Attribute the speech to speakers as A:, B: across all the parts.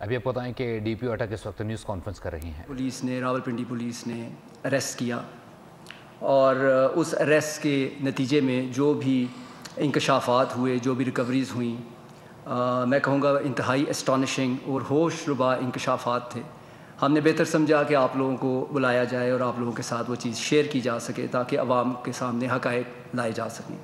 A: ابھی آپ بتائیں کہ ڈی پی او اٹک اس وقت نیوز کانفرنس کر رہی ہیں.
B: پولیس نے راولپنڈی پولیس نے اریسٹ کیا اور اس اریسٹ کے نتیجے میں جو بھی انکشافات ہوئے، جو بھی ریکوریز ہوئیں، میں کہوں گا انتہائی اسٹانشنگ اور ہوش ربا انکشافات تھے. ہم نے بہتر سمجھا کہ آپ لوگوں کو بلایا جائے اور آپ لوگوں کے ساتھ وہ چیز شیئر کی جا سکے تاکہ عوام کے سامنے حقائق لائے جا سکیں.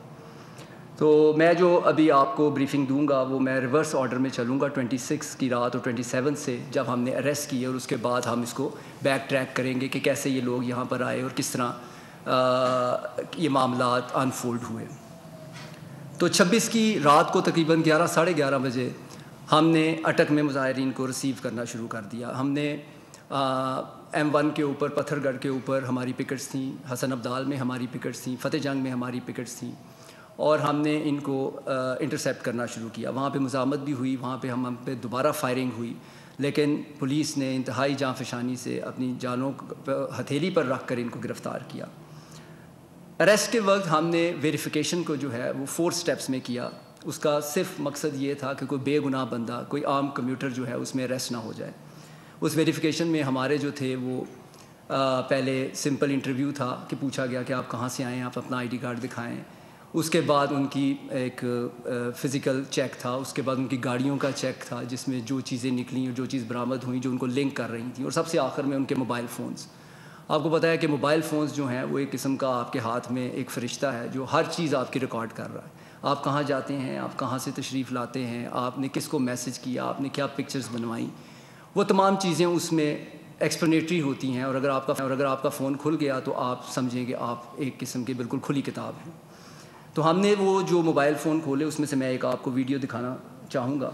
B: تو میں جو ابھی آپ کو بریفنگ دوں گا وہ میں ریورس آرڈر میں چلوں گا 26 کی رات اور 27 سے، جب ہم نے اریسٹ کیے، اور اس کے بعد ہم اس کو بیک ٹریک کریں گے کہ کیسے یہ لوگ یہاں پر آئے اور کس طرح یہ معاملات انفولڈ ہوئے. تو 26 کی رات کو تقریباً 11 ساڑھے 11 بجے ہم نے اٹک میں مظاہرین کو ریسیو کرنا شروع کر دیا. ہم نے M1 کے اوپر، پتھر گڑھ کے اوپر ہماری پکٹس تھیں، حسن ابدال میں ہماری پکٹس تھیں، فتح جنگ میں ہماری پکٹس تھیں، اور ہم نے ان کو انٹرسیپٹ کرنا شروع کیا. وہاں پہ مزاحمت بھی ہوئی، وہاں پہ ہم پہ دوبارہ فائرنگ ہوئی، لیکن پولیس نے انتہائی جاں فشانی سے اپنی جانوں ہتھیلی پر رکھ کر ان کو گرفتار کیا. اریسٹ کے وقت ہم نے ویریفیکیشن کو جو ہے وہ 4 سٹیپس میں کیا. اس کا صرف مقصد یہ تھا کہ کوئی بے گناہ بندہ، کوئی عام کمیوٹر جو ہے اس میں اریسٹ نہ ہو جائے. اس ویریفیکیشن میں ہمارے جو تھے وہ پہلے سمپل انٹرویو تھا کہ پوچھا گیا کہ آپ کہاں سے آئے ہیں، آپ اپنا ID کارڈ دکھائیں. اس کے بعد ان کی ایک فزیکل چیک تھا. اس کے بعد ان کی گاڑیوں کا چیک تھا جس میں جو چیزیں نکلیں اور جو چیز برآمد ہوئیں جو ان کو لنک کر رہی تھیں. اور سب سے آخر میں ان کے موبائل فونز. آپ کو پتہ ہے کہ موبائل فونز جو ہیں وہ ایک قسم کا آپ کے ہاتھ میں ایک فرشتہ ہے جو ہر چیز آپ کی ریکارڈ کر رہا ہے. آپ کہاں جاتے ہیں، آپ کہاں سے تشریف لاتے ہیں، آپ نے کس کو میسج کیا، آپ نے کیا پکچرز بنوائیں، وہ تمام چیزیں اس میں ایکسپلینیٹری ہوتی ہیں. اور اگر آپ کا فون کھل گیا تو آپ سمجھیں کہ آپ ایک قسم کی بالکل کھلی کتاب ہیں. تو ہم نے وہ جو موبائل فون کھولے اس میں سے میں ایک آپ کو ویڈیو دکھانا چاہوں گا.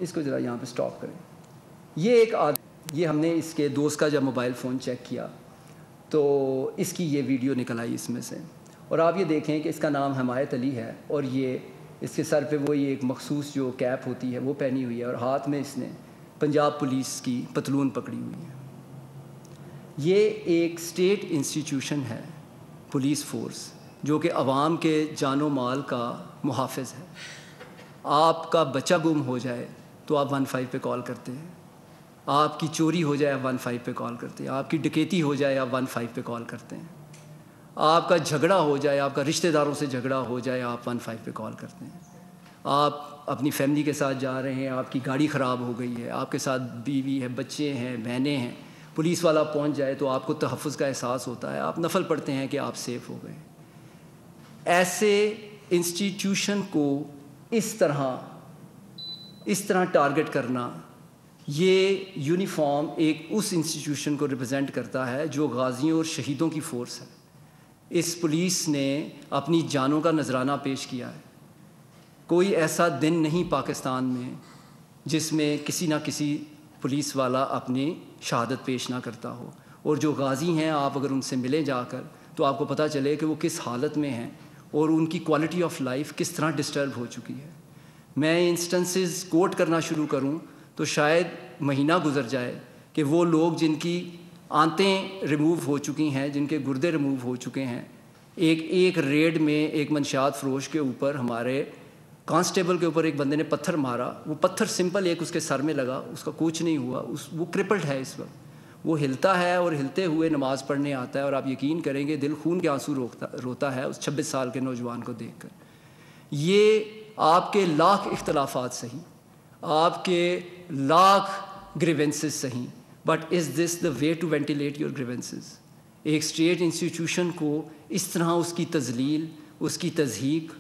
B: اس کو ذرا یہاں پہ سٹاپ کریں. یہ ہم نے اس کے دوست کا جب موبائل فون چیک کیا تو اس کی یہ ویڈیو نکل آئی اس میں سے. اور آپ یہ دیکھیں کہ اس کا نام حمایت علی ہے، اور یہ اس کے سر پہ وہ یہ ایک مخصوص جو کیپ ہوتی ہے وہ پہنی ہوئی ہے، اور ہاتھ میں اس نے پنجاب پولیس کی پتلون پکڑی ہوئی ہے. یہ ایک اسٹیٹ انسٹیٹیوشن ہے، پولیس فورس، جو کہ عوام کے جان و مال کا محافظ ہے. آپ کا بچہ گم ہو جائے تو آپ 15 پہ کال کرتے ہیں، آپ کی چوری ہو جائے آپ 15 پہ کال کرتے ہیں، آپ کی ڈکیتی ہو جائے آپ 15 پہ کال کرتے ہیں، آپ کا جھگڑا ہو جائے، آپ کا رشتہ داروں سے جھگڑا ہو جائے آپ 15 پہ کال کرتے ہیں. آپ اپنی فیملی کے ساتھ جا رہے ہیں، آپ کی گاڑی خراب ہو گئی ہے، آپ کے ساتھ بیوی ہے، بچے ہیں، بہنیں ہیں، پولیس والا پہنچ جائے تو آپ کو تحفظ کا احساس ہوتا ہے، آپ نفل پڑھتے ہیں کہ آپ سیف ہو گئے. ایسے انسٹیٹیوشن کو اس طرح ٹارگٹ کرنا، یہ یونیفارم ایک اس انسٹیٹیوشن کو ریپرزینٹ کرتا ہے جو غازیوں اور شہیدوں کی فورس ہے. اس پولیس نے اپنی جانوں کا نذرانہ پیش کیا ہے. کوئی ایسا دن نہیں پاکستان میں جس میں کسی نہ کسی پولیس والا اپنی شہادت پیش نہ کرتا ہو. اور جو غازی ہیں آپ اگر ان سے ملیں جا کر تو آپ کو پتہ چلے کہ وہ کس حالت میں ہیں اور ان کی کوالٹی آف لائف کس طرح ڈسٹرب ہو چکی ہے. میں انسٹنسز کوٹ کرنا شروع کروں تو شاید مہینہ گزر جائے کہ وہ لوگ جن کی آنتیں ریموو ہو چکی ہیں، جن کے گردے ریموو ہو چکے ہیں، ایک ریڈ میں ایک منشیات فروش کے اوپر، ہمارے کانسٹیبل کے اوپر ایک بندے نے پتھر مارا. وہ پتھر سمپل ایک اس کے سر میں لگا، اس کا کچھ نہیں ہوا، وہ کرپلڈ ہے اس وقت. وہ ہلتا ہے اور ہلتے ہوئے نماز پڑھنے آتا ہے، اور آپ یقین کریں گے دل خون کے آنسو روتا ہے اس 26 سال کے نوجوان کو دیکھ کر. یہ آپ کے لاکھ اختلافات صحیح، آپ کے لاکھ گریونسز صحیح، but is this the way to ventilate your grievances? ایک اسٹیٹ انسٹیٹیوشن کو اس طرح اس کی تذلیل، اس کی تضحیک،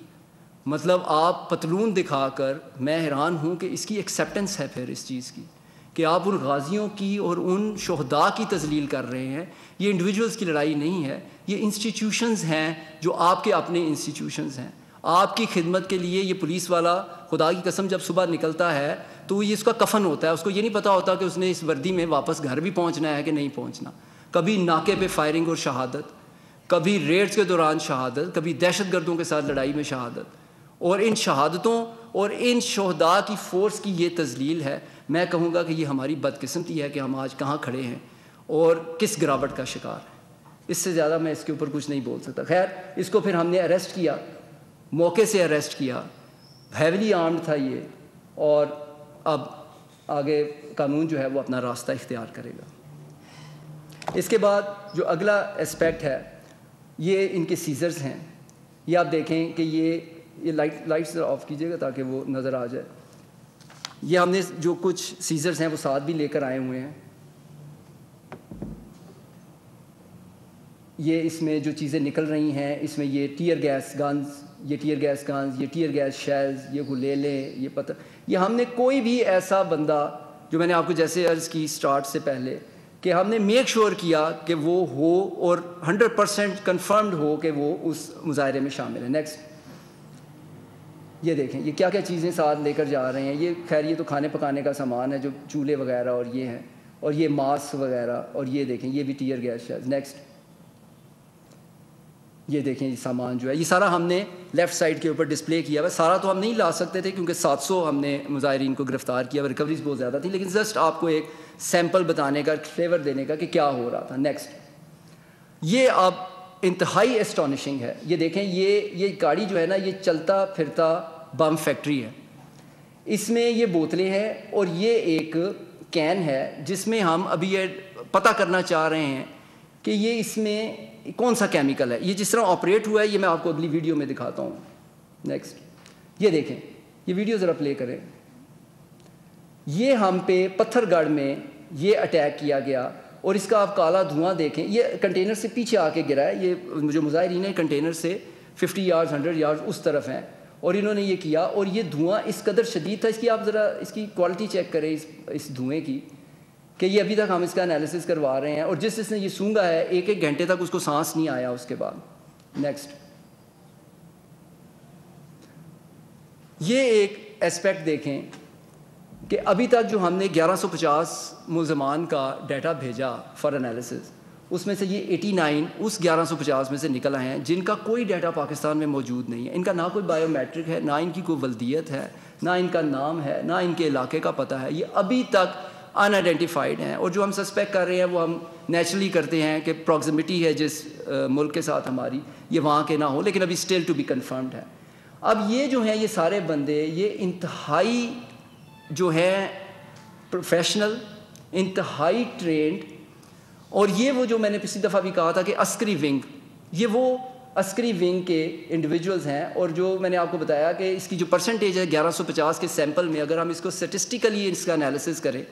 B: مطلب آپ پتلون دکھا کر، میں حیران ہوں کہ اس کی ایکسیپٹنس ہے پھر اس چیز کی کہ آپ ان غازیوں کی اور ان شہداء کی تذلیل کر رہے ہیں. یہ انڈیویجولز کی لڑائی نہیں ہے، یہ انسٹیٹیوشنز ہیں جو آپ کے اپنے انسٹیٹیوشنز ہیں. آپ کی خدمت کے لیے یہ پولیس والا خدا کی قسم جب صبح نکلتا ہے تو یہ اس کا کفن ہوتا ہے. اس کو یہ نہیں پتہ ہوتا کہ اس نے اس وردی میں واپس گھر بھی پہنچنا ہے کہ نہیں پہنچنا. کبھی ناکے پہ فائرنگ اور شہادت، کبھی ریڈز کے دوران شہادت، کبھی دہشت گردوں کے ساتھ لڑائی میں شہادت. اور ان شہادتوں اور ان شہداء کی فورس کی یہ تذلیل ہے. میں کہوں گا کہ یہ ہماری بدقسمتی ہے کہ ہم آج کہاں کھڑے ہیں اور کس گراوٹ کا شکار ہیں. اس سے زیادہ میں اس کے اوپر کچھ نہیں بول سکتا. خیر، اس کو پھر ہم نے اریسٹ کیا. موقع سے اریسٹ کیا, ہیویلی آرمڈ تھا یہ, اور اب آگے قانون جو ہے وہ اپنا راستہ اختیار کرے گا. اس کے بعد جو اگلا اسپیکٹ ہے یہ ان کے سیزرز ہیں. یہ آپ دیکھیں کہ یہ لائٹس آف کیجیے گا تاکہ وہ نظر آ جائے. یہ ہم نے جو کچھ سیزرز ہیں وہ ساتھ بھی لے کر آئے ہوئے ہیں. یہ اس میں جو چیزیں نکل رہی ہیں اس میں یہ ٹیئر گیس گنز, یہ ٹیئر گیس شیلز, یہ گلیلیں, یہ پتہ, یہ ہم نے کوئی بھی ایسا بندہ جو میں نے آپ کو جیسے عرض کی سٹارٹ سے پہلے کہ ہم نے میک شور کیا کہ وہ ہو اور 100% کنفرمڈ ہو کہ وہ اس مظاہرے میں شامل ہے. نیکسٹ یہ دیکھیں یہ کیا کیا چیزیں ساتھ لے کر جا رہے ہیں. یہ خیر یہ تو کھانے پکانے کا سامان ہے جو چولہے وغیرہ اور یہ ہیں, اور یہ ماسک وغیرہ, اور یہ دیکھیں یہ بھی ٹیئر گیس شیلز. نیکسٹ یہ دیکھیں یہ سامان جو ہے یہ سارا ہم نے لیفٹ سائڈ کے اوپر ڈسپلے کیا ہوا. سارا تو ہم نہیں لا سکتے تھے کیونکہ 700 ہم نے مظاہرین کو گرفتار کیا, ریکوریز بہت زیادہ تھی, لیکن جسٹ آپ کو ایک سیمپل بتانے کا, فلیور دینے کا کہ کیا ہو رہا تھا. نیکسٹ یہ اب انتہائی اسٹانشنگ ہے. یہ دیکھیں یہ گاڑی جو ہے نا یہ چلتا پھرتا بم فیکٹری ہے. اس میں یہ بوتلیں ہیں اور یہ ایک کین ہے جس میں ہم ابھی یہ پتہ کرنا چاہ رہے ہیں کہ یہ اس میں کون سا کیمیکل ہے. یہ جس طرح آپریٹ ہوا ہے یہ میں آپ کو اگلی ویڈیو میں دکھاتا ہوں. نیکسٹ یہ دیکھیں یہ ویڈیو ذرا پلے کریں. یہ ہم پہ پتھر گڑھ میں یہ اٹیک کیا گیا اور اس کا آپ کالا دھواں دیکھیں. یہ کنٹینر سے پیچھے آ کے گرا ہے. یہ جو مظاہرین ہیں کنٹینر سے 50 یارڈز 100 یارڈز اس طرف ہیں اور انہوں نے یہ کیا, اور یہ دھواں اس قدر شدید تھا. اس کی آپ ذرا اس کی کوالٹی چیک کریں اس دھوئیں کی کہ یہ ابھی تک ہم اس کا انالیسس کروا رہے ہیں, اور جس نے یہ سونگا ہے 1 گھنٹے تک اس کو سانس نہیں آیا اس کے بعد. نیکسٹ یہ ایک اسپیکٹ دیکھیں کہ ابھی تک جو ہم نے 1150 ملزمان کا ڈیٹا بھیجا فار انالیسس, اس میں سے یہ 89 اس 1150 میں سے نکل آئے ہیں جن کا کوئی ڈیٹا پاکستان میں موجود نہیں ہے. ان کا نہ کوئی بایو میٹرک ہے, نہ ان کی کوئی ولدیت ہے, نہ ان کا نام ہے, نہ ان کے علاقے کا پتہ ہے. یہ ابھی تک ان آئیڈینٹیفائڈ ہیں, اور جو ہم سسپیکٹ کر رہے ہیں وہ ہم نیچرلی کرتے ہیں کہ پراکسیمٹی ہے جس ملک کے ساتھ ہماری یہ وہاں کے نہ ہو, لیکن ابھی اسٹل ٹو بی کنفرمڈ ہے. اب یہ جو ہیں یہ سارے بندے یہ انتہائی جو ہیں پروفیشنل, انتہائی ٹرینڈ, اور یہ وہ جو میں نے پچھلی دفعہ بھی کہا تھا کہ عسکری ونگ, یہ وہ عسکری ونگ کے انڈیویجولز ہیں. اور جو میں نے آپ کو بتایا کہ اس کی جو پرسنٹیج ہے 1150 کے سیمپل میں اگر ہم اس کو اسٹیٹسٹیکلی اس کا انالیسس کریں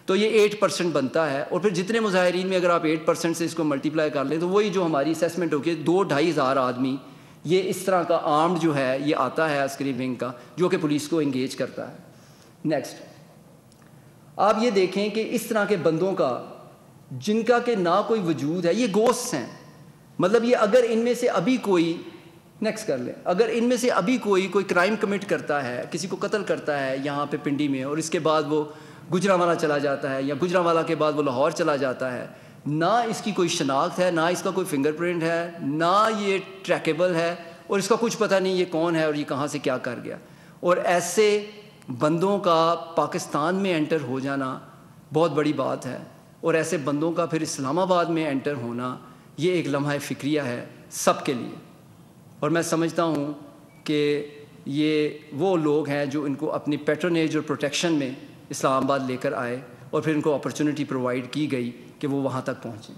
B: تو یہ 8% بنتا ہے. اور پھر جتنے مظاہرین میں اگر آپ 8% سے اس کو ملٹیپلائی کر لیں تو وہی جو ہماری اسیسمنٹ ہوگی 2-2.5 ہزار آدمی یہ اس طرح کا آرمڈ جو ہے یہ آتا ہے عسکری ونگ کا, جو کہ پولیس کو انگیج کرتا ہے. نیکسٹ آپ یہ دیکھیں کہ اس طرح کے بندوں کا جن کا کہ نہ کوئی وجود ہے, یہ گوسٹس ہیں. مطلب یہ اگر ان میں سے ابھی کوئی نیکسٹ کر لیں, اگر ان میں سے ابھی کوئی کرائم کمٹ کرتا ہے, کسی کو قتل کرتا ہے یہاں پہ پنڈی میں, اور اس کے بعد وہ گجرانوالہ چلا جاتا ہے, یا گجرانوالہ کے بعد وہ لاہور چلا جاتا ہے, نہ اس کی کوئی شناخت ہے, نہ اس کا کوئی فنگر پرنٹ ہے, نہ یہ ٹریکیبل ہے, اور اس کا کچھ پتہ نہیں یہ کون ہے اور یہ کہاں سے کیا کر گیا. اور ایسے بندوں کا پاکستان میں انٹر ہو جانا بہت بڑی بات ہے, اور ایسے بندوں کا پھر اسلام آباد میں انٹر ہونا یہ ایک لمحہ فکریہ ہے سب کے لیے. اور میں سمجھتا ہوں کہ یہ وہ لوگ ہیں جو ان کو اپنی پیٹرونیج اور پروٹیکشن میں اسلام آباد لے کر آئے, اور پھر ان کو اپرچونٹی پرووائڈ کی گئی کہ وہ وہاں تک پہنچیں.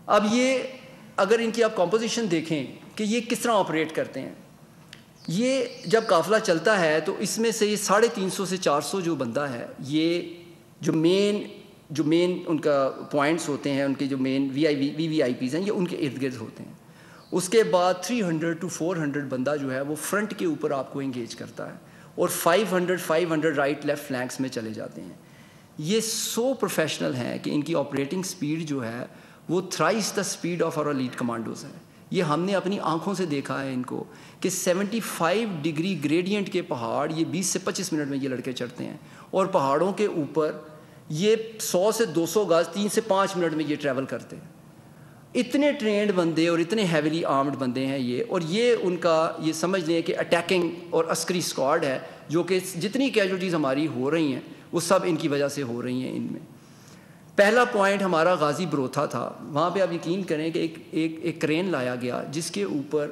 B: اب یہ اگر ان کی آپ کمپوزیشن دیکھیں کہ یہ کس طرح آپریٹ کرتے ہیں, یہ جب قافلہ چلتا ہے تو اس میں سے یہ 350 سے 400 جو بندہ ہے, یہ جو مین ان کا پوائنٹس ہوتے ہیں, ان کے جو مین وی آئی پیز ہیں, یہ ان کے ارد گرد ہوتے ہیں. اس کے بعد 300 to 400 بندہ جو ہے وہ فرنٹ کے اوپر آپ کو انگیج کرتا ہے, اور 500 رائٹ لیفٹ فلینکس میں چلے جاتے ہیں. یہ سو پروفیشنل ہیں کہ ان کی آپریٹنگ سپیڈ جو ہے وہ thrice the speed of our lead commandos ہے. یہ ہم نے اپنی آنکھوں سے دیکھا ہے ان کو کہ 75 ڈگری گریڈینٹ کے پہاڑ یہ 20 سے 25 منٹ میں یہ لڑکے چڑھتے ہیں, اور پہاڑوں کے اوپر یہ 100 سے 200 گز 3 سے 5 منٹ میں یہ ٹریول کرتے ہیں. اتنے ٹرینڈ بندے اور اتنے ہیویلی آرمڈ بندے ہیں یہ, اور یہ ان کا یہ سمجھ لیں کہ اٹیکنگ اور عسکری اسکواڈ ہے, جو کہ جتنی کیجولٹیز ہماری ہو رہی ہیں وہ سب ان کی وجہ سے ہو رہی ہیں. ان میں پہلا پوائنٹ ہمارا غازی بروتھا تھا. وہاں پہ آپ یقین کریں کہ ایک کرین لایا گیا جس کے اوپر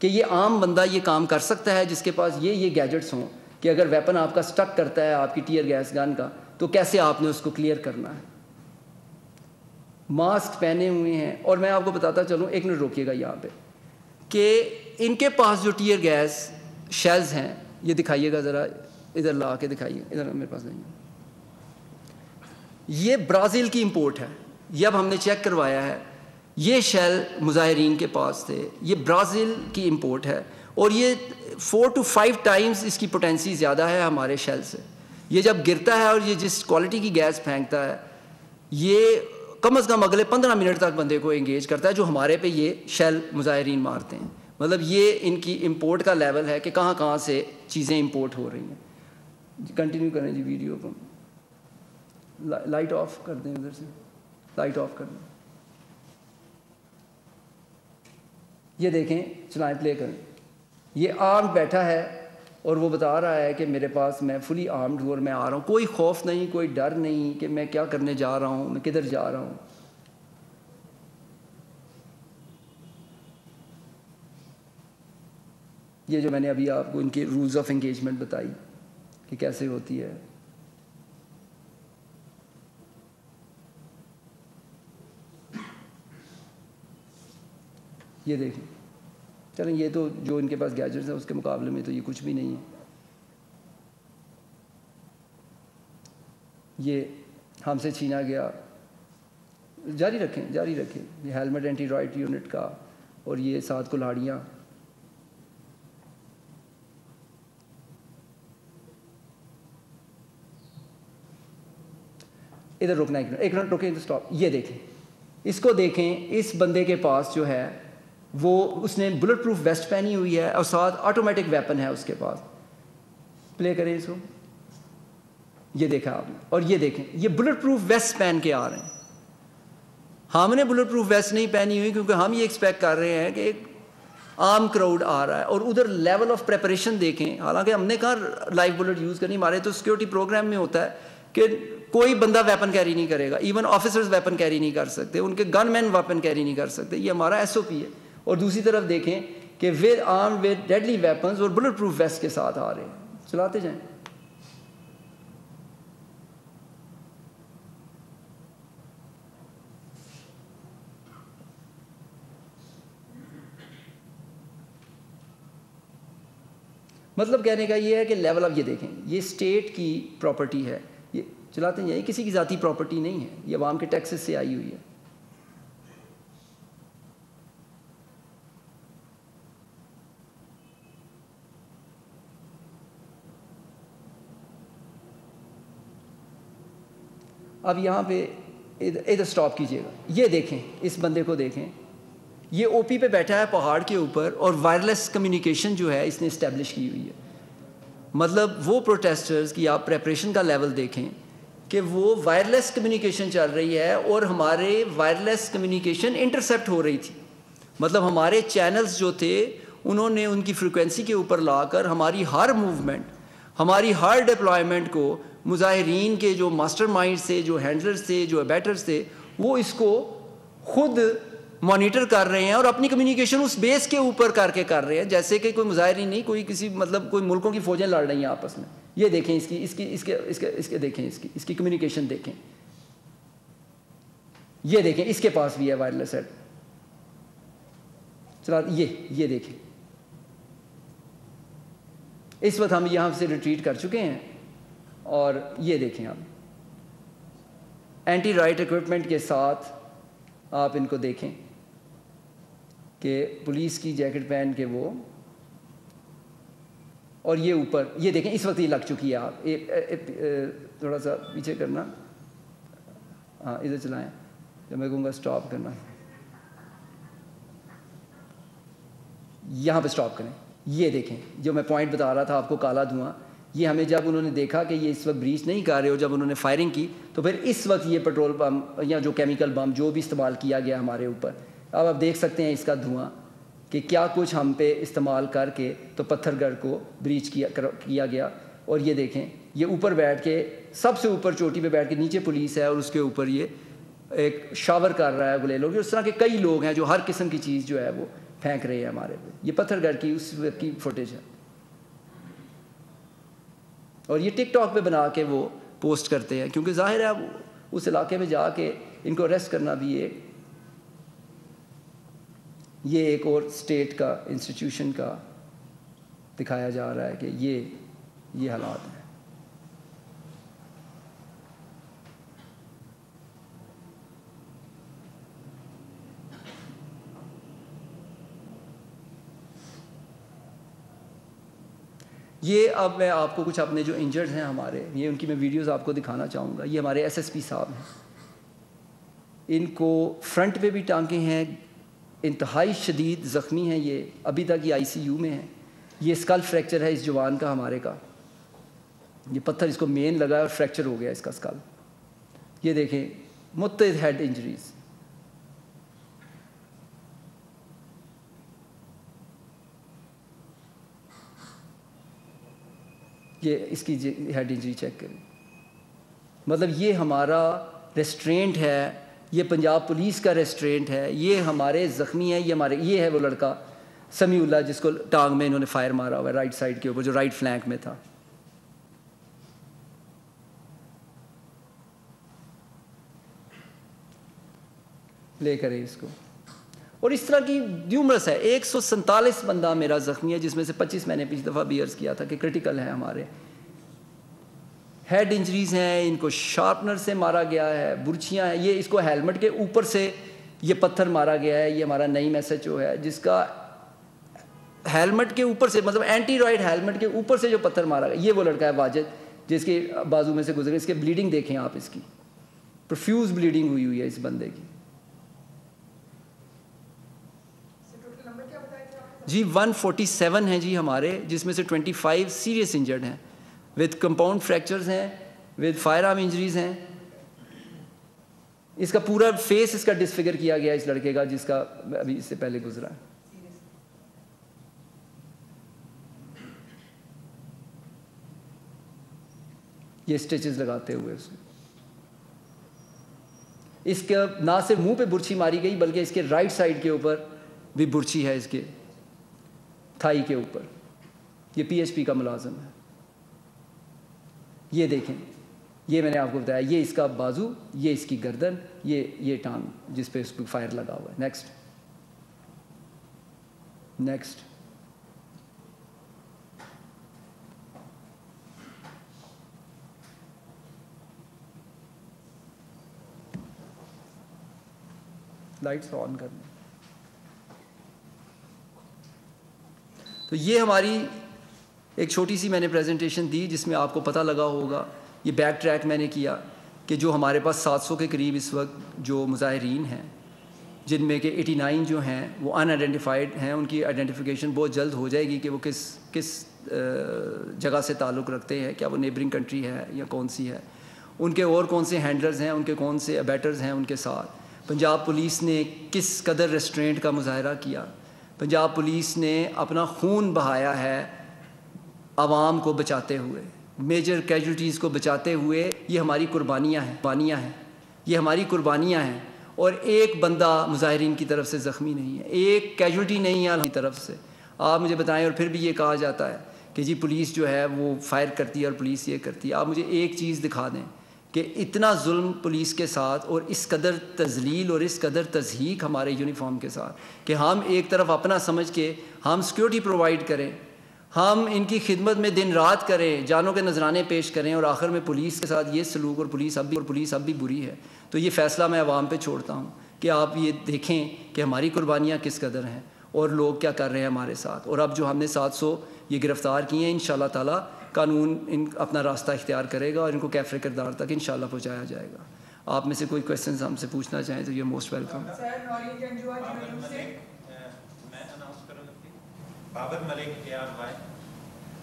B: کہ یہ عام بندہ یہ کام کر سکتا ہے جس کے پاس یہ گیجٹس ہوں کہ اگر ویپن آپ کا سٹک کرتا ہے آپ کی ٹیئر گیس گن کا تو کیسے آپ نے اس کو کلیئر کرنا ہے. ماسک پہنے ہوئے ہیں. اور میں آپ کو بتاتا چلوں, ایک منٹ روکیے گا یہاں پہ, کہ ان کے پاس جو ٹیئر گیس شیلز ہیں, یہ دکھائیے گا ذرا, ادھر لا کے دکھائیے, ادھر میرے پاس نہیں, یہ برازیل کی امپورٹ ہے. یہ اب ہم نے چیک کروایا ہے, یہ شیل مظاہرین کے پاس تھے, یہ برازیل کی امپورٹ ہے, اور یہ 4 to 5 ٹائمز اس کی پوٹینسی زیادہ ہے ہمارے شیل سے. یہ جب گرتا ہے اور یہ جس کوالٹی کی گیس پھینکتا ہے, یہ کم از کم اگلے 15 منٹ تک بندے کو انگیج کرتا ہے, جو ہمارے پہ یہ شیل مظاہرین مارتے ہیں. مطلب یہ ان کی امپورٹ کا لیول ہے کہ کہاں کہاں سے چیزیں امپورٹ ہو رہی ہیں. کنٹینیو کریں جی ویڈیو کو, لائٹ آف کر دیں, ادھر سے لائٹ آف کر دیں. یہ دیکھیں, چلائیں, پلے کریں. یہ آرم بیٹھا ہے اور وہ بتا رہا ہے کہ میرے پاس, میں فلی آرمڈ ہوں اور میں آ رہا ہوں, کوئی خوف نہیں, کوئی ڈر نہیں کہ میں کیا کرنے جا رہا ہوں, میں کدھر جا رہا ہوں. یہ جو میں نے ابھی آپ کو ان کے رولز آف انگیجمنٹ بتائی کہ کیسے ہوتی ہے. یہ دیکھیں, چلیں, یہ تو جو ان کے پاس گیجٹس ہیں اس کے مقابلے میں تو یہ کچھ بھی نہیں ہے. یہ ہم سے چھینا گیا, جاری رکھیں جاری رکھیں. یہ ہیلمٹ اینٹی رائٹ یونٹ کا, اور یہ 7 کلاڑیاں. ادھر رکنا, ایک منٹ رکیں, تو اسٹاپ. یہ دیکھیں, اس کو دیکھیں, اس بندے کے پاس جو ہے وہ, اس نے بلٹ پروف ویسٹ پہنی ہوئی ہے اور ساتھ آٹومیٹک ویپن ہے اس کے پاس. پلے کریں اس کو, یہ دیکھا آپ نے. اور یہ دیکھیں, یہ بلٹ پروف ویسٹ پہن کے آ رہے ہیں. ہم نے بلٹ پروف ویسٹ نہیں پہنی ہوئی کیونکہ ہم یہ ایکسپیکٹ کر رہے ہیں کہ ایک عام کراؤڈ آ رہا ہے. اور ادھر لیول آف پریپریشن دیکھیں, حالانکہ ہم نے کہا لائیو بلٹ یوز کرنی, ہمارے تو سیکورٹی پروگرام میں ہوتا ہے کہ کوئی بندہ ویپن کیری نہیں کرے گا, ایون آفیسرز ویپن کیری نہیں کر سکتے, ان کے گن مین ویپن کیری نہیں کر سکتے. یہ ہمارا SOP ہے. اور دوسری طرف دیکھیں کہ with arm with deadly weapons اور بلٹ پروف ویسٹ کے ساتھ آ رہے ہیں. چلاتے جائیں. مطلب کہنے کا یہ ہے کہ لیول اب یہ دیکھیں, یہ اسٹیٹ کی پراپرٹی ہے, یہ چلاتے ہیں, یہ کسی کی ذاتی پراپرٹی نہیں ہے, یہ عوام کے ٹیکسز سے آئی ہوئی ہے. اب یہاں پہ ادھر سٹاپ کیجئے گا. یہ دیکھیں, اس بندے کو دیکھیں, یہ OP پہ بیٹھا ہے پہاڑ کے اوپر, اور وائرلیس کمیونیکیشن جو ہے اس نے اسٹیبلش کی ہوئی ہے. مطلب وہ پروٹیسٹرز کی آپ پریپریشن کا لیول دیکھیں کہ وہ وائرلیس کمیونیکیشن چل رہی ہے, اور ہمارے وائرلیس کمیونیکیشن انٹرسیپٹ ہو رہی تھی. مطلب ہمارے چینلز جو تھے انہوں نے ان کی فریکوینسی کے اوپر لا کر ہماری ہر موومنٹ, ہماری ہر ڈپلائمنٹ کو مظاہرین کے جو ماسٹر مائنڈز تھے, جو ہینڈلرز تھے, جو ایبیٹرز تھے, وہ اس کو خود مانیٹر کر رہے ہیں اور اپنی کمیونیکیشن اس بیس کے اوپر کر رہے ہیں, جیسے کہ کوئی مظاہرین نہیں, کوئی کسی مطلب کوئی ملکوں کی فوجیں لڑ رہی ہیں آپس میں. یہ دیکھیں اس کے دیکھیں, اس کی کمیونیکیشن دیکھیں. یہ دیکھیں, اس کے پاس بھی ہے وائرلیس ہیڈ. چلا, یہ دیکھیں, اس وقت ہم یہاں سے ریٹریٹ کر چکے ہیں. اور یہ دیکھیں آپ, اینٹی رائٹ ایکوپمنٹ کے ساتھ آپ ان کو دیکھیں کہ پولیس کی جیکٹ پہن کے وہ, اور یہ اوپر, یہ دیکھیں اس وقت یہ لگ چکی ہے. آپ تھوڑا سا پیچھے کرنا, ہاں ادھر چلائیں, جب میں کہوں گا اسٹاپ کرنا, یہاں پہ اسٹاپ کریں. یہ دیکھیں جو میں پوائنٹ بتا رہا تھا آپ کو, کالا دھواں. یہ ہمیں جب انہوں نے دیکھا کہ یہ اس وقت بریچ نہیں کر رہے, اور جب انہوں نے فائرنگ کی تو پھر اس وقت یہ پیٹرول پمپ یا جو کیمیکل بم جو بھی استعمال کیا گیا ہمارے اوپر, اب آپ دیکھ سکتے ہیں اس کا دھواں کہ کیا کچھ ہم پہ استعمال کر کے تو پتھر گڑھ کو بریچ کیا گیا. اور یہ دیکھیں, یہ اوپر بیٹھ کے, سب سے اوپر چوٹی پہ بیٹھ کے, نیچے پولیس ہے اور اس کے اوپر یہ ایک شاور کر رہا ہے گلیل. اور اس طرح کے کئی لوگ ہیں جو ہر قسم کی چیز جو ہے وہ پھینک رہے ہیں ہمارے پہ. یہ پتھر گھر کی اس وقت کی فوٹیج ہے, اور یہ ٹک ٹاک پہ بنا کے وہ پوسٹ کرتے ہیں, کیونکہ ظاہر ہے اس علاقے میں جا کے ان کو اریسٹ کرنا بھی یہ ایک اور اسٹیٹ کا انسٹیٹیوشن کا دکھایا جا رہا ہے کہ یہ حالات ہیں. یہ اب میں آپ کو کچھ اپنے جو انجرڈ ہیں ہمارے, یہ ان کی میں ویڈیوز آپ کو دکھانا چاہوں گا. یہ ہمارے ایس ایس پی صاحب ہیں, ان کو فرنٹ پہ بھی ٹانکے ہیں, انتہائی شدید زخمی ہیں, یہ ابھی تک یہ آئی سی یو میں ہیں. یہ اسکل فریکچر ہے اس جوان کا, ہمارے کا, یہ پتھر اس کو مین لگا ہے اور فریکچر ہو گیا اس کا اسکل. یہ دیکھیں متعدد ہیڈ انجریز. یہ اس کی ہیڈ انجری چیک کریں. مطلب یہ ہمارا ریسٹرینٹ ہے, یہ پنجاب پولیس کا ریسٹرینٹ ہے, یہ ہمارے زخمی ہیں. یہ ہے وہ لڑکا سمیع اللہ جس کو ٹانگ میں انہوں نے فائر مارا ہوا ہے رائٹ سائڈ کے اوپر, جو رائٹ فلینک میں تھا. لے کریں اس کو. اور اس طرح کی نیومرس ہے. 147 بندہ میرا زخمی ہے, جس میں سے 25 میں نے پچھلی دفعہ بھی عرض کیا تھا کہ کرٹیکل ہے. ہمارے ہیڈ انجریز ہیں, ان کو شارپنر سے مارا گیا ہے, برچیاں ہیں. یہ اس کو ہیلمٹ کے اوپر سے یہ پتھر مارا گیا ہے. یہ ہمارا نئی ایس ایچ او ہے جس کا ہیلمٹ کے اوپر سے, مطلب اینٹی رائڈ ہیلمٹ کے اوپر سے جو پتھر مارا گیا. یہ وہ لڑکا ہے واجد جس کے بازو میں سے گزرے. اس کے بلیڈنگ دیکھیں آپ, اس کی پروفیوز بلیڈنگ ہوئی ہے اس بندے کی. جی 147 ہیں جی ہمارے, جس میں سے 25 سیریس انجرڈ ہیں, وتھ کمپاؤنڈ فریکچرز ہیں, وتھ فائر آرم انجریز ہیں. اس کا پورا فیس اس کا ڈسفگر کیا گیا اس لڑکے کا جس کا ابھی اس سے پہلے گزرا. یہ سٹیچز لگاتے ہوئے اس کے نہ صرف منہ پہ برچھی ماری گئی بلکہ اس کے رائٹ سائڈ کے اوپر بھی برچھی ہے, اس کے تھائی کے اوپر. یہ پی ایچ پی کا ملازم ہے. یہ دیکھیں, یہ میں نے آپ کو بتایا, یہ اس کا بازو, یہ اس کی گردن, یہ ٹانگ جس پہ اس کو فائر لگا ہوا ہے. نیکسٹ لائٹس آن کرنا. تو یہ ہماری ایک چھوٹی سی میں نے پریزنٹیشن دی جس میں آپ کو پتہ لگا ہوگا. یہ بیک ٹریک میں نے کیا کہ جو ہمارے پاس 700 کے قریب اس وقت جو مظاہرین ہیں, جن میں کہ 89 جو ہیں وہ ان آئیڈینٹیفائڈ ہیں. ان کی آئیڈینٹیفیکیشن بہت جلد ہو جائے گی کہ وہ کس جگہ سے تعلق رکھتے ہیں, کیا وہ نیبرنگ کنٹری ہے یا کون سی ہے, ان کے اور کون سے ہینڈلرز ہیں, ان کے کون سے ابیٹرز ہیں ان کے ساتھ. پنجاب پولیس نے کس قدر ریسٹرینٹ کا مظاہرہ کیا. پنجاب پولیس نے اپنا خون بہایا ہے عوام کو بچاتے ہوئے, میجر کیجولٹیز کو بچاتے ہوئے. یہ ہماری قربانیاں ہیں, یہ ہماری قربانیاں ہیں. اور ایک بندہ مظاہرین کی طرف سے زخمی نہیں ہے, ایک کیجولٹی نہیں ہے کی طرف سے. آپ مجھے بتائیں, اور پھر بھی یہ کہا جاتا ہے کہ جی پولیس جو ہے وہ فائر کرتی ہے اور پولیس یہ کرتی ہے. آپ مجھے ایک چیز دکھا دیں کہ اتنا ظلم پولیس کے ساتھ اور اس قدر تذلیل اور اس قدر تضحیک ہمارے یونیفارم کے ساتھ, کہ ہم ایک طرف اپنا سمجھ کے ہم سیکیورٹی پرووائڈ کریں, ہم ان کی خدمت میں دن رات کریں, جانوں کے نذرانے پیش کریں, اور آخر میں پولیس کے ساتھ یہ سلوک, اور پولیس اب بھی بری ہے. تو یہ فیصلہ میں عوام پہ چھوڑتا ہوں کہ آپ یہ دیکھیں کہ ہماری قربانیاں کس قدر ہیں اور لوگ کیا کر رہے ہیں ہمارے ساتھ. اور اب جو ہم نے 700 یہ گرفتار کیے ہیں, انشاءاللہ تعالیٰ قانون اپنا راستہ اختیار کرے گا اور ان کو کیفر کردار تک انشاءاللہ پہنچایا جائے گا. آپ میں سے کوئی کویسچنز ہم سے پوچھنا چاہیں تو یہ موسٹ ویلکم.
C: بابر ملک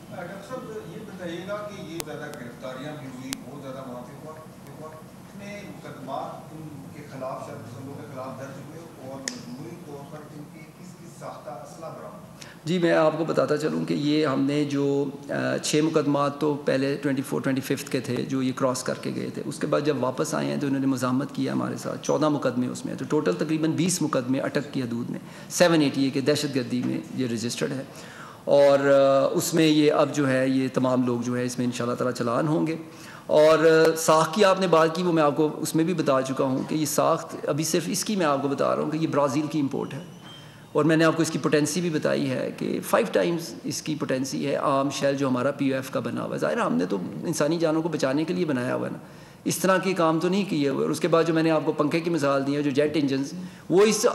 C: ڈاکٹر صاحب یہ بتائیے گا کہ یہ زیادہ گرفتاریاں بھی ہوئی, بہت زیادہ موافق میں مقدمات ان کے خلاف, شرپسندوں کے خلاف درج ہوئے, اور مجموعی طور پر ان کی کس ساختہ اسلحہ برآمد.
B: جی میں آپ کو بتاتا چلوں کہ یہ ہم نے جو 6 مقدمات تو پہلے 25 کے تھے جو یہ کراس کر کے گئے تھے، اس کے بعد جب واپس آئے ہیں تو انہوں نے مزاحمت کیا ہمارے ساتھ، 14 مقدمے اس میں، تو ٹوٹل تقریباً 20 مقدمے اٹک کی حدود میں 780 کے دہشت گردی میں یہ رجسٹرڈ ہے، اور اس میں یہ اب جو ہے یہ تمام لوگ جو ہے اس میں انشاءاللہ تعالیٰ چلان ہوں گے۔ اور ساخت کی آپ نے بات کی، وہ میں آپ کو اس میں بھی بتا چکا ہوں کہ یہ ساخت ابھی صرف اس کی میں آپ کو بتا رہا ہوں کہ یہ برازیل کی امپورٹ ہے، اور میں نے آپ کو اس کی پوٹینسی بھی بتائی ہے کہ 5 ٹائمز اس کی پوٹینسی ہے عام شیل جو ہمارا پی او ایف کا بنا ہوا ہے۔ ظاہر ہم نے تو انسانی جانوں کو بچانے کے لیے بنایا ہوا ہے نا، اس طرح کے کام تو نہیں کیے ہوئے۔ اور اس کے بعد جو میں نے آپ کو پنکھے کی مثال دی ہے، جو جیٹ انجنز، وہ اس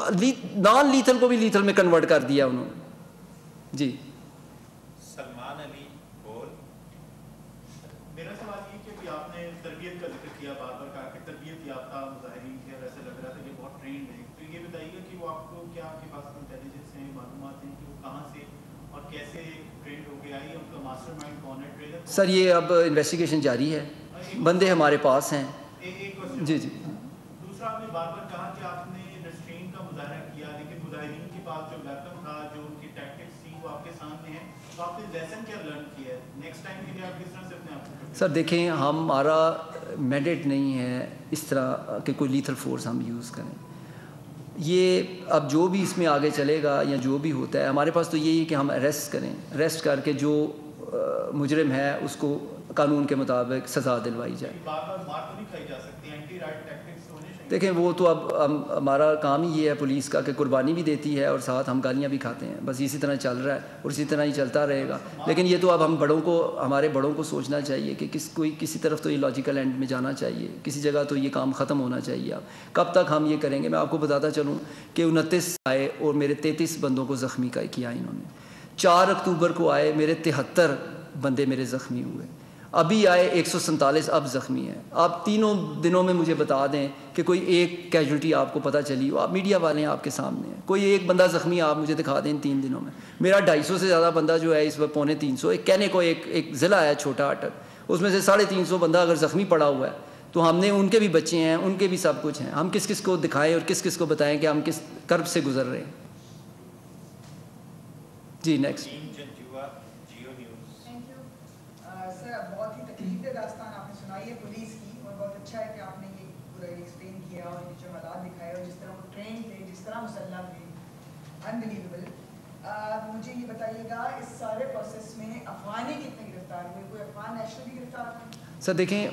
B: نان لیتھل کو بھی لیتھل میں کنورٹ کر دیا انہوں نے۔ جی
C: سلمان علی بول۔
D: میرا سوال یہ کہ آپ نے تربیت کا ذکر کیا، بار بار کہا کہ تربیت یافتہ مظاہرین تھے، اور ایسا لگ رہا تھا کہ بہت ٹرینڈ ہیں، تو یہ بتائیے گا کہ وہ آپ کو کیا آپ کے پاس انٹیلیجنس ہیں، معلومات ہیں کہ وہ کہاں سے اور کیسے ٹرینڈ ہو کے آئی، ان کا ماسٹر مائنڈ کون ہے، ٹرینر؟
B: سر یہ اب انویسٹیگیشن جاری ہے، بندے ہمارے پاس ہیں۔ جی جی
D: دوسرا آپ نے بار بار کہا کہ آپ نے ریسٹرین کا مظاہرہ کیا، لیکن مظاہرین کے پاس جو ویپن تھا، جو ان کی ٹیکٹکس تھی، وہ آپ کے سامنے ہیں، تو آپ نے لیسن کیا لرن کیا ہے نیکسٹ ٹائم کے لیے؟ آپ کس طرح سے اپنے آپ کو؟
B: سر دیکھیں، ہمارا مینڈیٹ نہیں ہے اس طرح کہ کوئی لیتھل فورس ہم یوز کریں۔ یہ اب جو بھی اس میں آگے چلے گا یا جو بھی ہوتا ہے، ہمارے پاس تو یہی ہے کہ ہم اریسٹ کریں، اریسٹ کر کے جو مجرم ہے اس کو قانون کے مطابق سزا دلوائی جائے۔
D: بار بار مار تو نہیں کھائی جا سکتی، اینٹی رائٹ ٹیکٹکس ہونے چاہیے۔
B: دیکھیں وہ تو اب ہمارا کام ہی یہ ہے پولیس کا کہ قربانی بھی دیتی ہے اور ساتھ ہم گالیاں بھی کھاتے ہیں، بس اسی طرح چل رہا ہے اور اسی طرح ہی چلتا رہے گا۔ لیکن یہ تو اب ہم ہمارے بڑوں کو سوچنا چاہیے کہ کسی طرف تو یہ لاجیکل اینڈ میں جانا چاہیے، کسی جگہ تو یہ کام ختم ہونا چاہیے۔ اب کب تک ہم یہ کریں گے؟ میں آپ کو بتاتا چلوں کہ 29 آئے اور میرے 33 بندوں کو زخمی کیا انہوں نے۔ 4 اکتوبر کو آئے، میرے 73 بندے میرے زخمی ہوئے، ابھی آئے 147 اب زخمی ہیں۔ آپ تینوں دنوں میں مجھے بتا دیں کہ کوئی ایک کیجولٹی آپ کو پتہ چلی ہو، آپ میڈیا والے ہیں، آپ کے سامنے ہیں، کوئی ایک بندہ زخمی آپ مجھے دکھا دیں ان 3 دنوں میں۔ میرا 250 سے زیادہ بندہ جو ہے اس وقت 250، ایک کہنے کو ایک ضلع ہے چھوٹا اٹک، اس میں سے 350 بندہ اگر زخمی پڑا ہوا ہے تو ہم نے ان کے بھی بچے ہیں، ان کے بھی سب کچھ ہیں، ہم کس کو دکھائیں اور کس کو بتائیں کہ ہم کس کرب سے گزر رہے ہیں۔ جی نیکسٹ۔
E: بہت ہی تکلیف دہ داستان آپ نے سنائی ہے پولیس کی، اور بہت اچھا ہے کہ آپ نے یہ پورا ایکسپلین کیا اور یہ جو حالات دکھائے اور جس طرح وہ ٹرین تھے، جس طرح مسلح تھے، انبلیویبل۔ مجھے یہ بتائیے گا اس سارے پروسیس میں افغانی کتنے گرفتار ہوئے؟ کوئی افغان نیشنل بھی گرفتار ہوئے؟
B: سر دیکھیں،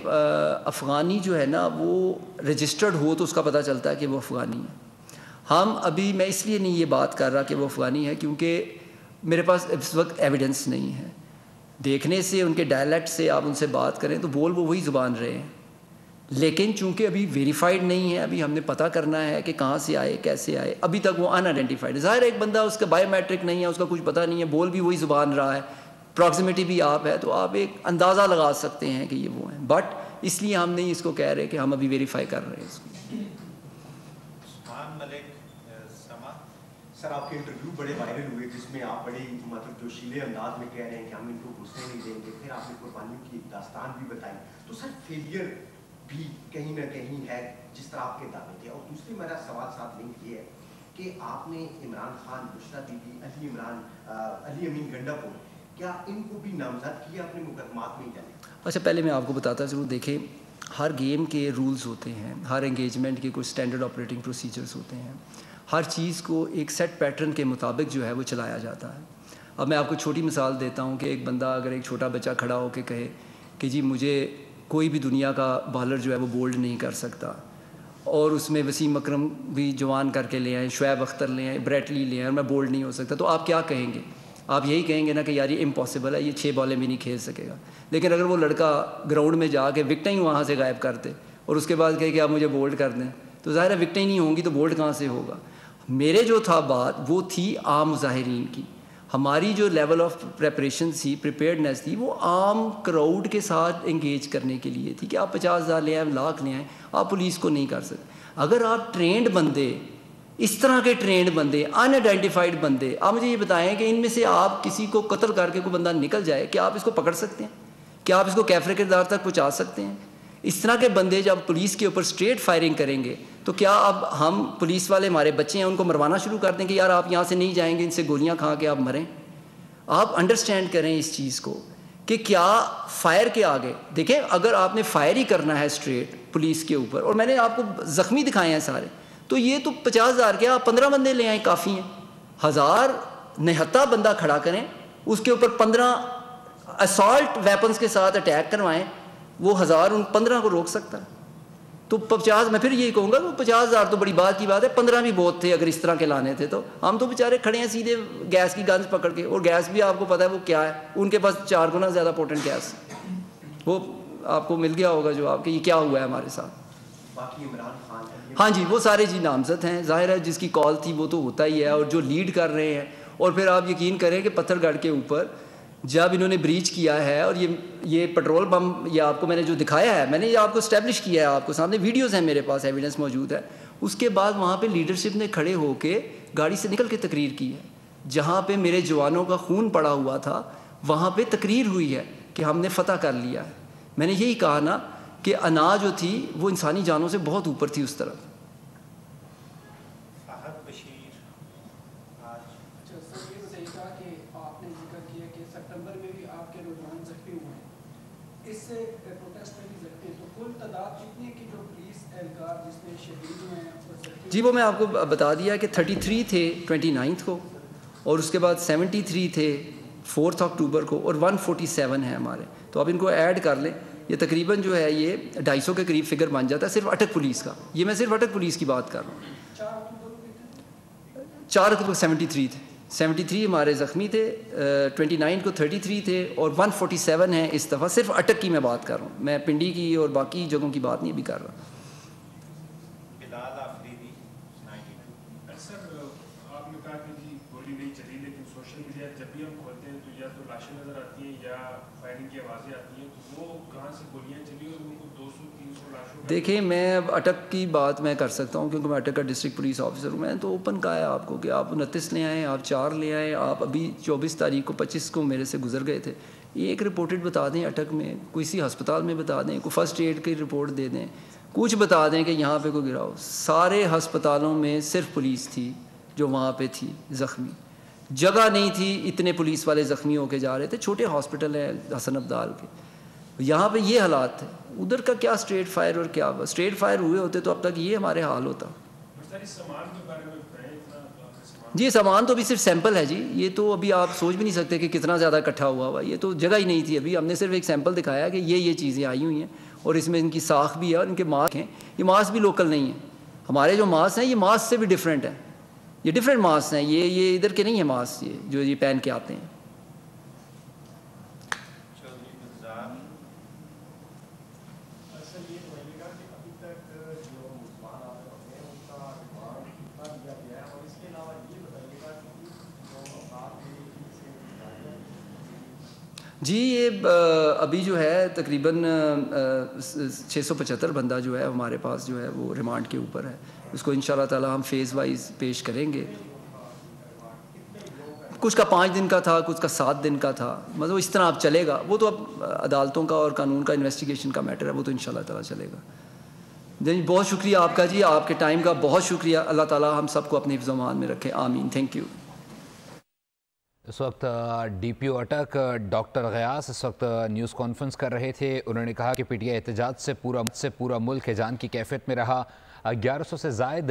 B: افغانی جو ہے نا وہ رجسٹرڈ ہو تو اس کا پتہ چلتا ہے کہ وہ افغانی ہے۔ ابھی میں اس لیے نہیں یہ بات کر رہا کہ وہ افغانی ہے کیونکہ میرے پاس اس وقت ایویڈنس نہیں ہے۔ دیکھنے سے، ان کے ڈائلیکٹ سے آپ ان سے بات کریں تو وہ وہی زبان رہے ہیں، لیکن چونکہ ابھی ویریفائڈ نہیں ہے، ابھی ہم نے پتہ کرنا ہے کہ کہاں سے آئے، کیسے آئے، ابھی تک وہ ان آئیڈینٹیفائڈ ہے۔ ظاہر ایک بندہ اس کا بایو میٹرک نہیں ہے، اس کا کچھ پتہ نہیں ہے، بول بھی وہی زبان رہا ہے، پراکسیمیٹی بھی آپ ہے، تو آپ ایک اندازہ لگا سکتے ہیں کہ یہ وہ ہیں، بٹ اس لیے ہم نہیں اس کو کہہ رہے کہ ہم ابھی ویریفائی کر رہے ہیں اس کو۔
F: سر آپ کے انٹرویو بڑے وائرل ہوئے جس میں آپ بڑے مطلب جوشیلے انداز میں کہہ رہے ہیں کہ ہم ان کو گھسنے نہیں دیں گے، پھر آپ نے قربانیوں کی داستان بھی بتائی، تو سر فیلئر بھی کہیں نہ کہیں ہے جس طرح آپ کے دعوے تھے۔ اور دوسری میرا سوال ساتھ لنک یہ ہے کہ آپ نے عمران خان، بشرا بی بی، علی امین گنڈا پور، کیا ان کو بھی نامزد کیا اپنے مقدمات میں جانے؟
B: اچھا پہلے میں آپ کو بتاتا چلوں، دیکھیں ہر گیم کے رولز ہوتے ہیں، ہر انگیجمنٹ کے کچھ اسٹینڈرڈ آپریٹنگ پروسیجرز ہوتے ہیں، ہر چیز کو ایک سیٹ پیٹرن کے مطابق جو ہے وہ چلایا جاتا ہے۔ اب میں آپ کو چھوٹی مثال دیتا ہوں کہ ایک بندہ اگر ایک چھوٹا بچہ کھڑا ہو کے کہے کہ جی مجھے کوئی بھی دنیا کا بالر جو ہے وہ بولڈ نہیں کر سکتا، اور اس میں وسیم اکرم بھی جوان کر کے لے آئیں، شعیب اختر لے آئیں، بریٹلی لے آئیں، اور میں بولڈ نہیں ہو سکتا، تو آپ کیا کہیں گے؟ آپ یہی کہیں گے نا کہ یار یہ امپاسبل ہے، یہ 6 بالیں بھی نہیں کھیل سکے گا۔ لیکن اگر وہ لڑکا گراؤنڈ میں جا کے وکٹیں ہی وہاں سے غائب کر دے اور اس کے بعد کہے کہ آپ مجھے بولڈ کر دیں، تو ظاہر ہے وکٹیں ہی نہیں ہوں گی تو بولڈ کہاں سے ہوگا؟ میرے جو تھا بات وہ تھی عام مظاہرین کی، ہماری جو لیول آف پریپریشن تھی، پریپیئرڈنیس تھی، وہ عام کراؤڈ کے ساتھ انگیج کرنے کے لیے تھی کہ آپ 50,000 لے آئیں، لاکھ لے آئیں، آپ پولیس کو نہیں کر سکتے۔ اگر آپ ٹرینڈ بندے، اس طرح کے ٹرینڈ بندے، ان آئیڈینٹیفائڈ بندے، آپ مجھے یہ بتائیں کہ ان میں سے آپ کسی کو قتل کر کے کوئی بندہ نکل جائے، کیا آپ اس کو پکڑ سکتے ہیں؟ کیا آپ اس کو کیفرے کردار تک پہنچا سکتے ہیں؟ اس طرح کے بندے جب پولیس کے اوپر اسٹریٹ فائرنگ کریں گے تو کیا اب ہم پولیس والے، ہمارے بچے ہیں، ان کو مروانا شروع کر دیں کہ یار آپ یہاں سے نہیں جائیں گے، ان سے گولیاں کھا کے آپ مریں؟ آپ انڈرسٹینڈ کریں اس چیز کو کہ کیا فائر کے آگے دیکھیں، اگر آپ نے فائر ہی کرنا ہے اسٹریٹ پولیس کے اوپر، اور میں نے آپ کو زخمی دکھائے ہیں سارے، تو یہ تو 50,000 کے آپ 15 بندے لے آئیں کافی ہیں. 1000 نہتا بندہ کھڑا کریں، اس کے اوپر 15 اسالٹ ویپنز کے ساتھ اٹیک کروائیں، وہ 1000 ان 15 کو روک سکتا ہے. تو 50، میں پھر یہی کہوں گا وہ 50,000 تو بڑی بات کی بات ہے، 15 بھی بہت تھے اگر اس طرح کے لانے تھے. تو ہم تو بیچارے کھڑے ہیں سیدھے گیس کی گنز پکڑ کے، اور گیس بھی آپ کو پتہ ہے وہ کیا ہے، ان کے پاس 4 گنا زیادہ پوٹنٹ گیس. وہ آپ کو مل گیا ہوگا جو آپ کے یہ کیا ہوا ہے ہمارے ساتھ.
F: باقی عمران خان،
B: ہاں جی وہ سارے جی نامزد ہیں، ظاہر ہے جس کی کال تھی وہ تو ہوتا ہی ہے، اور جو لیڈ کر رہے ہیں. اور پھر آپ یقین کریں کہ پتھر گڑھ کے اوپر جب انہوں نے بریچ کیا ہے، اور یہ پٹرول بم، یہ آپ کو میں نے جو دکھایا ہے، میں نے یہ آپ کو اسٹیبلش کیا ہے، آپ کو سامنے ویڈیوز ہیں میرے پاس، ایویڈنس موجود ہے. اس کے بعد وہاں پہ لیڈرشپ نے کھڑے ہو کے گاڑی سے نکل کے تقریر کی ہے، جہاں پہ میرے جوانوں کا خون پڑا ہوا تھا وہاں پہ تقریر ہوئی ہے کہ ہم نے فتح کر لیا ہے. میں نے یہی کہا نا کہ انا جو تھی وہ انسانی جانوں سے بہت اوپر تھی اس طرف. جی وہ میں آپ کو بتا دیا کہ 33 تھے 29 کو، اور اس کے بعد 73 تھے 4 اکتوبر کو، اور 147 ہیں ہمارے. تو آپ ان کو ایڈ کر لیں، یہ تقریباً جو ہے یہ 250 کے قریب فگر بن جاتا ہے صرف اٹک پولیس کا. یہ میں صرف اٹک پولیس کی بات کر رہا ہوں. 4 اکتوبر 73 تھے، 73 ہمارے زخمی تھے، 29 کو 33 تھے، اور 147 ہیں اس دفعہ. صرف اٹک کی میں بات کر رہا ہوں، میں پنڈی کی اور باقی جگہوں کی بات نہیں ابھی کر رہا. دیکھیں میں اب اٹک کی بات میں کر سکتا ہوں کیونکہ میں اٹک کا ڈسٹرکٹ پولیس آفیسر ہوں. میں نے تو اوپن کہا ہے آپ کو کہ آپ 29 لے آئیں، آپ 4 لے آئیں. آپ ابھی 24 تاریخ کو 25 کو میرے سے گزر گئے تھے. ایک رپورٹڈ بتا دیں اٹک میں، کسی ہسپتال میں بتا دیں، کوئی فرسٹ ایڈ کی رپورٹ دے دیں، کچھ بتا دیں کہ یہاں پہ کوئی گرا ہو. سارے ہسپتالوں میں صرف پولیس تھی جو وہاں پہ تھی زخمی، جگہ نہیں تھی. اتنے پولیس والے زخمی ہو کے جا رہے تھے. چھوٹے ہاسپٹل ہیں حسن عبدال کے، یہاں پہ یہ حالات تھے. ادھر کا کیا اسٹریٹ فائر، اور کیا اسٹریٹ فائر ہوئے ہوتے تو اب تک یہ ہمارے حال ہوتا. جی سامان تو ابھی صرف سیمپل ہے جی، یہ تو ابھی آپ سوچ بھی نہیں سکتے کہ کتنا زیادہ اکٹھا ہوا ہوا. یہ تو جگہ ہی نہیں تھی. ابھی ہم نے صرف ایک سیمپل دکھایا کہ یہ چیزیں آئی ہوئی ہیں، اور اس میں ان کی ساکھ بھی ہے، اور ان کے ماسک ہیں. یہ ماسک بھی لوکل نہیں ہیں. ہمارے جو ماسک ہیں یہ ماسک سے بھی ڈفرینٹ ہیں، یہ ڈفرینٹ ماسک ہیں. یہ ادھر کے نہیں ہیں ماسک، یہ جو یہ پہن کے آتے ہیں. جی یہ ابھی جو ہے تقریباً 675 بندہ جو ہے ہمارے پاس جو ہے وہ ریمانڈ کے اوپر ہے. اس کو انشاءاللہ تعالی ہم فیز وائز پیش کریں گے. کچھ کا 5 دن کا تھا، کچھ کا 7 دن کا تھا، مطلب اس طرح اب چلے گا. وہ تو اب عدالتوں کا اور قانون کا انویسٹیگیشن کا میٹر ہے، وہ تو انشاءاللہ تعالی چلے گا. جی بہت شکریہ آپ کا، جی آپ کے ٹائم کا بہت شکریہ. اللہ تعالی ہم سب کو اپنے حفظ و امان میں رکھے، آمین. Thank you.
A: اس وقت ڈی پی او اٹک ڈاکٹر غیاث اس وقت نیوز کانفرنس کر رہے تھے. انہوں نے کہا کہ پی ٹی آئی احتجاج سے پورا ملک جان کی کیفیت میں رہا. 1100 سے زائد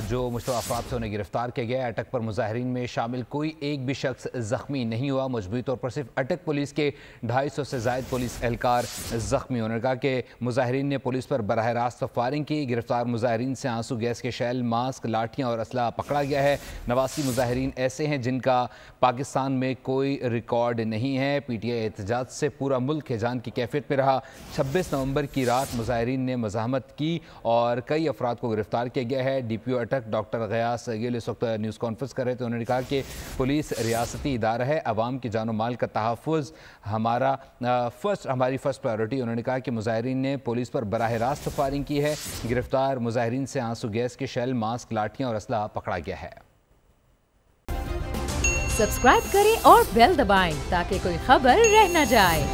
A: جو مشتبہ افراد سے انہیں گرفتار کیا گیا ہے. اٹک پر مظاہرین میں شامل کوئی ایک بھی شخص زخمی نہیں ہوا. مجموعی طور پر صرف اٹک پولیس کے 250 سے زائد پولیس اہلکار زخمی. انہوں نے کہا کہ مظاہرین نے پولیس پر براہ راست فائرنگ کی. گرفتار مظاہرین سے آنسو گیس کے شیل، ماسک، لاٹھیاں اور اسلحہ پکڑا گیا ہے. 89 مظاہرین ایسے ہیں جن کا پاکستان میں کوئی ریکارڈ نہیں ہے. پی ٹی آئی احتجاج سے پورا ملک جان کی کیفیت میں رہا. 26 نومبر کی رات مظاہرین نے مزاحمت کی اور کئی افراد کو گرفتار کیا گیا ہے. ڈی پی او اٹک ڈاکٹر غیاث گل اس وقت نیوز کانفرنس کر رہے تھے. انہوں نے کہا کہ پولیس ریاستی ادارہ ہے، عوام کی جان و مال کا تحفظ ہماری فرسٹ پرائیورٹی. انہوں نے کہا کہ مظاہرین نے پولیس پر براہ راست فائرنگ کی ہے. گرفتار مظاہرین سے آنسو گیس کے شیل، ماسک، لاٹھیاں اور اسلحہ پکڑا گیا ہے.
G: سبسکرائب کریں اور بیل دبائیں تاکہ کوئی خبر رہ نہ جائے.